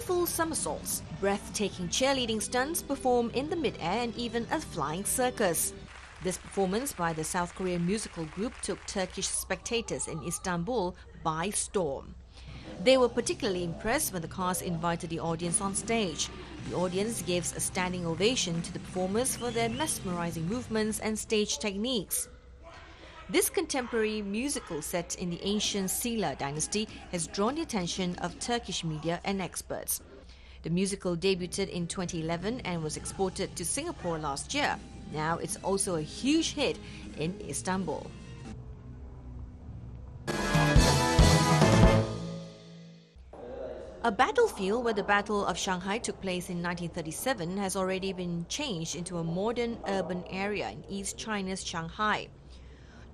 skillful somersaults, breathtaking cheerleading stunts performed in the mid-air, and even a flying circus. This performance by the South Korean musical group took Turkish spectators in Istanbul by storm. They were particularly impressed when the cast invited the audience on stage. The audience gives a standing ovation to the performers for their mesmerizing movements and stage techniques. This contemporary musical set in the ancient Silla dynasty has drawn the attention of Turkish media and experts. The musical debuted in 2011 and was exported to Singapore last year. Now it's also a huge hit in Istanbul. A battlefield where the Battle of Shanghai took place in 1937 has already been changed into a modern urban area in East China's Shanghai.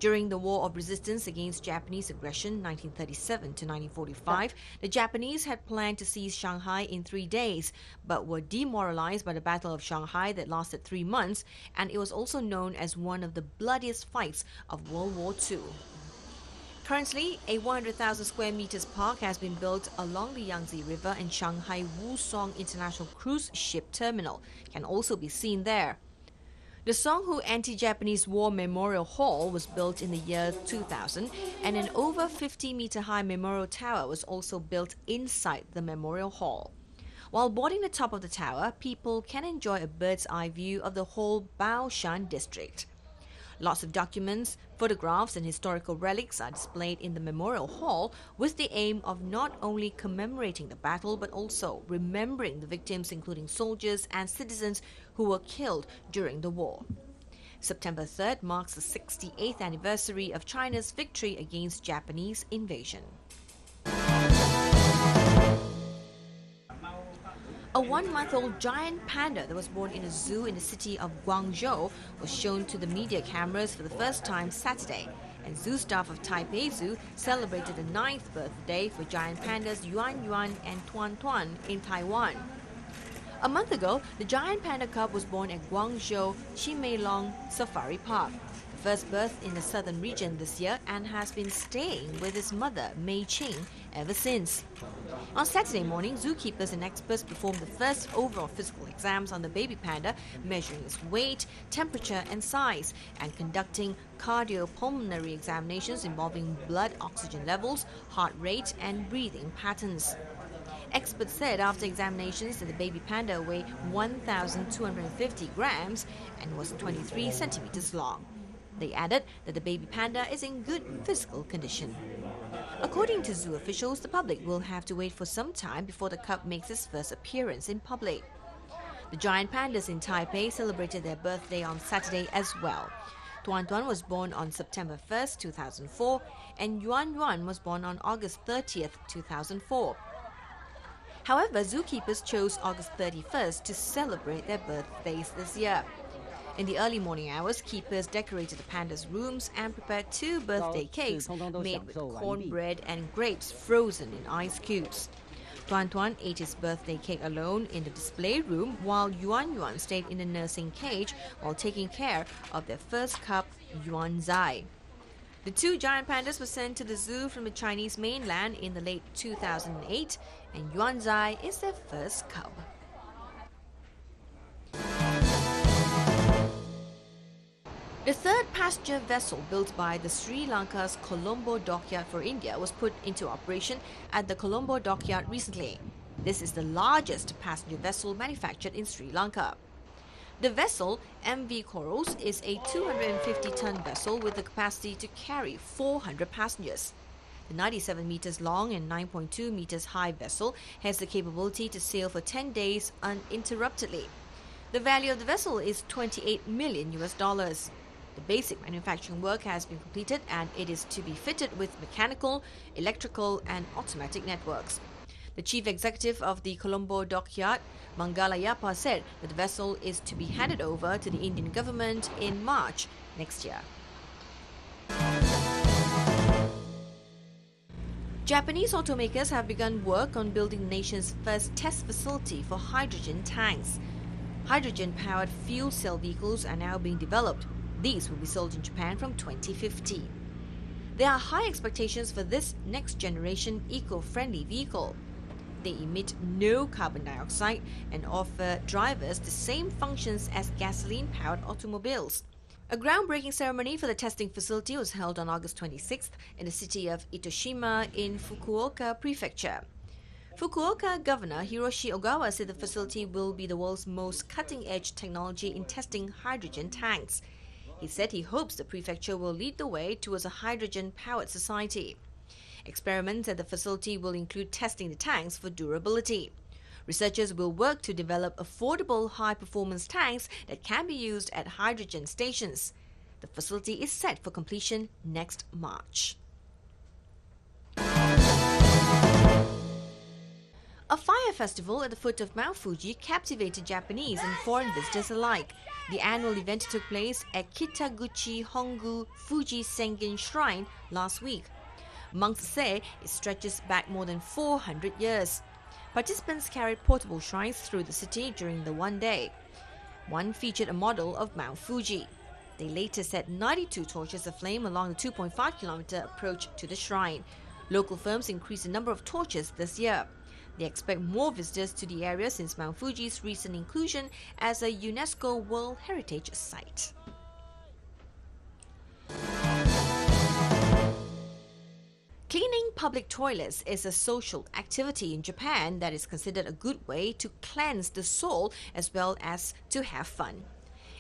During the War of Resistance against Japanese aggression 1937 to 1945, the Japanese had planned to seize Shanghai in 3 days, but were demoralized by the Battle of Shanghai that lasted 3 months, and it was also known as one of the bloodiest fights of World War II. Currently, a 100,000 square meters park has been built along the Yangtze River, and Shanghai Wusong International Cruise Ship Terminal can also be seen there. The Songhu Anti-Japanese War Memorial Hall was built in the year 2000, and an over 50-meter-high memorial tower was also built inside the memorial hall. While boarding the top of the tower, people can enjoy a bird's-eye view of the whole Baoshan district. Lots of documents, photographs and historical relics are displayed in the memorial hall with the aim of not only commemorating the battle but also remembering the victims, including soldiers and citizens who were killed during the war. September 3rd marks the 68th anniversary of China's victory against Japanese invasion. A 1-month-old giant panda that was born in a zoo in the city of Guangzhou was shown to the media cameras for the first time Saturday, and zoo staff of Taipei Zoo celebrated the 9th birthday for giant pandas Yuan Yuan and Tuan Tuan in Taiwan. A month ago, the giant panda cub was born at Guangzhou Chimelong Safari Park, the first birth in the southern region this year, and has been staying with his mother, Mei Qing, ever since. On Saturday morning, zookeepers and experts performed the first overall physical exams on the baby panda, measuring its weight, temperature and size, and conducting cardiopulmonary examinations involving blood oxygen levels, heart rate and breathing patterns. Experts said after examinations that the baby panda weighed 1,250 grams and was 23 centimeters long. They added that the baby panda is in good physical condition. According to zoo officials, the public will have to wait for some time before the cub makes its first appearance in public. The giant pandas in Taipei celebrated their birthday on Saturday as well. Tuan Tuan was born on September 1st, 2004, and Yuan Yuan was born on August 30th, 2004. However, zookeepers chose August 31st to celebrate their birthdays this year. In the early morning hours, keepers decorated the pandas' rooms and prepared 2 birthday cakes made with cornbread and grapes frozen in ice cubes. Tuan Tuan ate his birthday cake alone in the display room, while Yuan Yuan stayed in the nursing cage while taking care of their first cub, Yuan Zai. The 2 giant pandas were sent to the zoo from the Chinese mainland in the late 2008, and Yuan Zai is their first cub. The third passenger vessel built by the Sri Lanka's Colombo Dockyard for India was put into operation at the Colombo Dockyard recently. This is the largest passenger vessel manufactured in Sri Lanka. The vessel, MV Coros, is a 250-ton vessel with the capacity to carry 400 passengers. The 97 meters long and 9.2 meters high vessel has the capability to sail for 10 days uninterruptedly. The value of the vessel is $28 million. The basic manufacturing work has been completed and it is to be fitted with mechanical, electrical and automatic networks. The chief executive of the Colombo Dockyard, Mangalayapa, said that the vessel is to be handed over to the Indian government in March next year. Japanese automakers have begun work on building the nation's first test facility for hydrogen tanks. Hydrogen-powered fuel cell vehicles are now being developed. These will be sold in Japan from 2015. There are high expectations for this next-generation eco-friendly vehicle. They emit no carbon dioxide and offer drivers the same functions as gasoline-powered automobiles. A groundbreaking ceremony for the testing facility was held on August 26th in the city of Itoshima in Fukuoka Prefecture. Fukuoka Governor Hiroshi Ogawa said the facility will be the world's most cutting-edge technology in testing hydrogen tanks. He said he hopes the prefecture will lead the way towards a hydrogen-powered society. Experiments at the facility will include testing the tanks for durability. Researchers will work to develop affordable high-performance tanks that can be used at hydrogen stations. The facility is set for completion next March. A fire festival at the foot of Mount Fuji captivated Japanese and foreign visitors alike. The annual event took place at Kitaguchi Hongu Fuji Sengen Shrine last week. Monks say it stretches back more than 400 years. Participants carried portable shrines through the city during the one day. One featured a model of Mount Fuji. They later set 92 torches aflame along the 2.5-kilometer approach to the shrine. Local firms increased the number of torches this year. They expect more visitors to the area since Mount Fuji's recent inclusion as a UNESCO World Heritage Site. Cleaning public toilets is a social activity in Japan that is considered a good way to cleanse the soul as well as to have fun.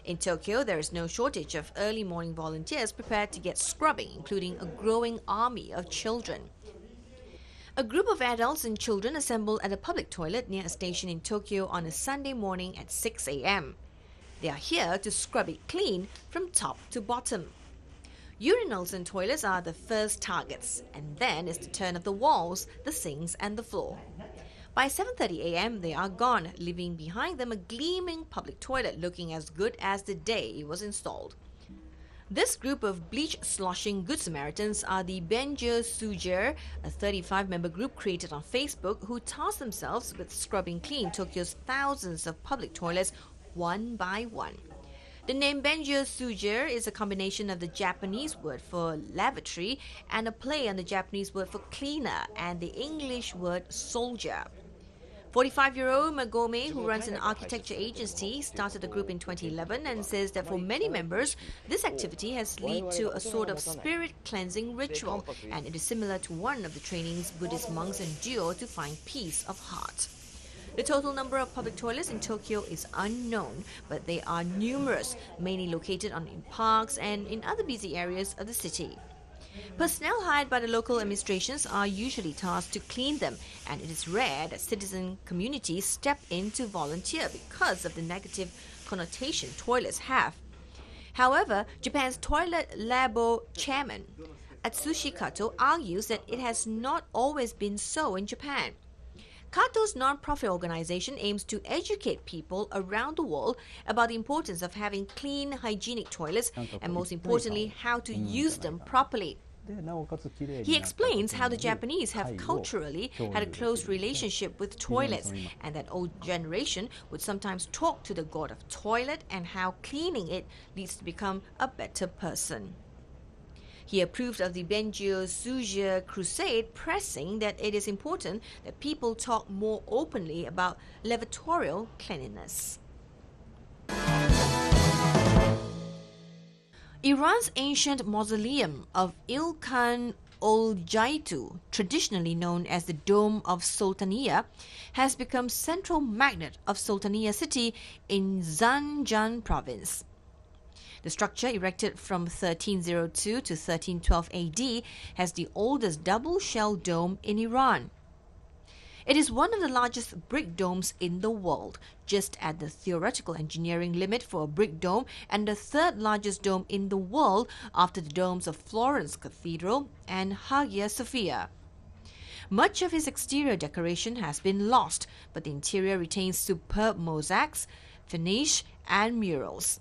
In Tokyo, there is no shortage of early morning volunteers prepared to get scrubbing, including a growing army of children. A group of adults and children assembled at a public toilet near a station in Tokyo on a Sunday morning at 6 a.m. They are here to scrub it clean from top to bottom. Urinals and toilets are the first targets, and then is the turn of the walls, the sinks and the floor. By 7:30 a.m. they are gone, leaving behind them a gleaming public toilet looking as good as the day it was installed. This group of bleach-sloshing Good Samaritans are the Benjo Sujer, a 35-member group created on Facebook who task themselves with scrubbing clean Tokyo's thousands of public toilets one by one. The name Benjo Sujer is a combination of the Japanese word for lavatory and a play on the Japanese word for cleaner and the English word soldier. 45-year-old Magome, who runs an architecture agency, started the group in 2011 and says that for many members, this activity has led to a sort of spirit-cleansing ritual, and it is similar to one of the trainings Buddhist monks endure to find peace of heart. The total number of public toilets in Tokyo is unknown, but they are numerous, mainly located in parks and in other busy areas of the city. Personnel hired by the local administrations are usually tasked to clean them, and it is rare that citizen communities step in to volunteer because of the negative connotation toilets have. However, Japan's Toilet Labo chairman, Atsushi Kato, argues that it has not always been so in Japan. Kato's non-profit organization aims to educate people around the world about the importance of having clean, hygienic toilets and, most importantly, how to use them properly. He explains how the Japanese have culturally had a close relationship with toilets, and that old generation would sometimes talk to the god of toilet and how cleaning it leads to become a better person. He approved of the Benjo Suja crusade, pressing that it is important that people talk more openly about lavatorial cleanliness. Iran's ancient mausoleum of Ilkhan Oljaitu, traditionally known as the Dome of Sultaniya, has become central magnet of Sultaniya city in Zanjan province. The structure, erected from 1302 to 1312 AD, has the oldest double-shell dome in Iran. It is one of the largest brick domes in the world, just at the theoretical engineering limit for a brick dome, and the third largest dome in the world after the domes of Florence Cathedral and Hagia Sophia. Much of its exterior decoration has been lost, but the interior retains superb mosaics, finish, and murals.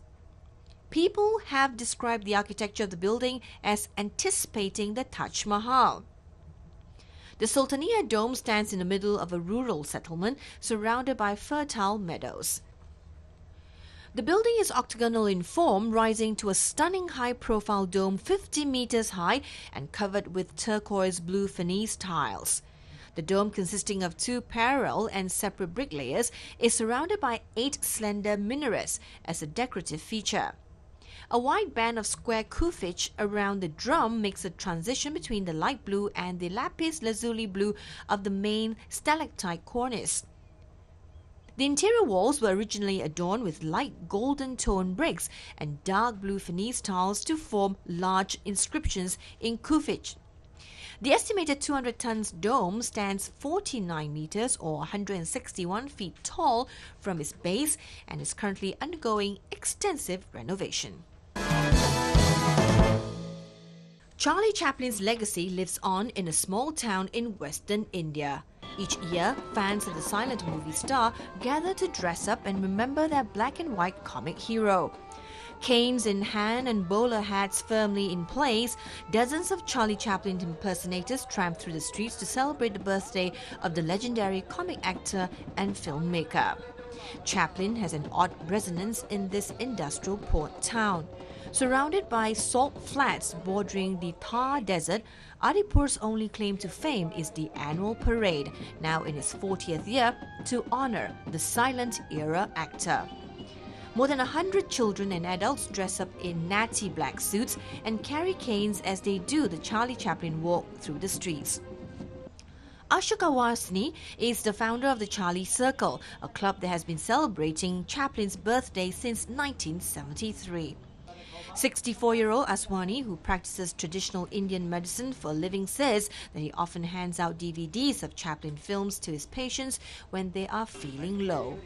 People have described the architecture of the building as anticipating the Taj Mahal. The Sultaniya Dome stands in the middle of a rural settlement surrounded by fertile meadows. The building is octagonal in form, rising to a stunning high-profile dome 50 meters high and covered with turquoise blue Finese tiles. The dome, consisting of 2 parallel and separate brick layers, is surrounded by 8 slender minarets as a decorative feature. A wide band of square cuffage around the drum makes a transition between the light blue and the lapis lazuli blue of the main stalactite cornice. The interior walls were originally adorned with light golden tone bricks and dark blue Finese tiles to form large inscriptions in cuffage. The estimated 200 tons dome stands 49 meters or 161 feet tall from its base and is currently undergoing extensive renovation. Charlie Chaplin's legacy lives on in a small town in western India. Each year, fans of the silent movie star gather to dress up and remember their black and white comic hero. Canes in hand and bowler hats firmly in place, dozens of Charlie Chaplin impersonators tramp through the streets to celebrate the birthday of the legendary comic actor and filmmaker. Chaplin has an odd resonance in this industrial port town. Surrounded by salt flats bordering the Thar Desert, Adipur's only claim to fame is the annual parade, now in its 40th year, to honor the silent era actor. More than 100 children and adults dress up in natty black suits and carry canes as they do the Charlie Chaplin walk through the streets. Ashoka Vasni is the founder of the Charlie Circle, a club that has been celebrating Chaplin's birthday since 1973. 64-year-old Aswani, who practices traditional Indian medicine for a living, says that he often hands out DVDs of Chaplin films to his patients when they are feeling low.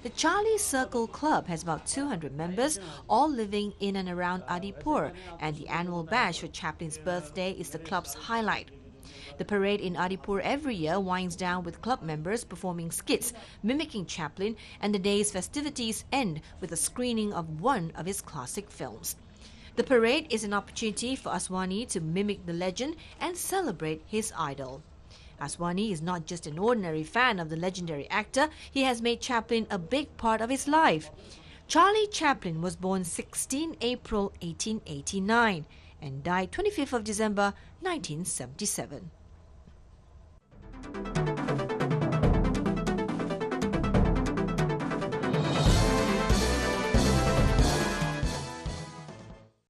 The Charlie Circle Club has about 200 members, all living in and around Adipur, and the annual bash for Chaplin's birthday is the club's highlight. The parade in Adipur every year winds down with club members performing skits mimicking Chaplin, and the day's festivities end with a screening of one of his classic films. The parade is an opportunity for Aswani to mimic the legend and celebrate his idol. Aswani is not just an ordinary fan of the legendary actor, he has made Chaplin a big part of his life. Charlie Chaplin was born 16 April 1889 and died 25th of December 1977.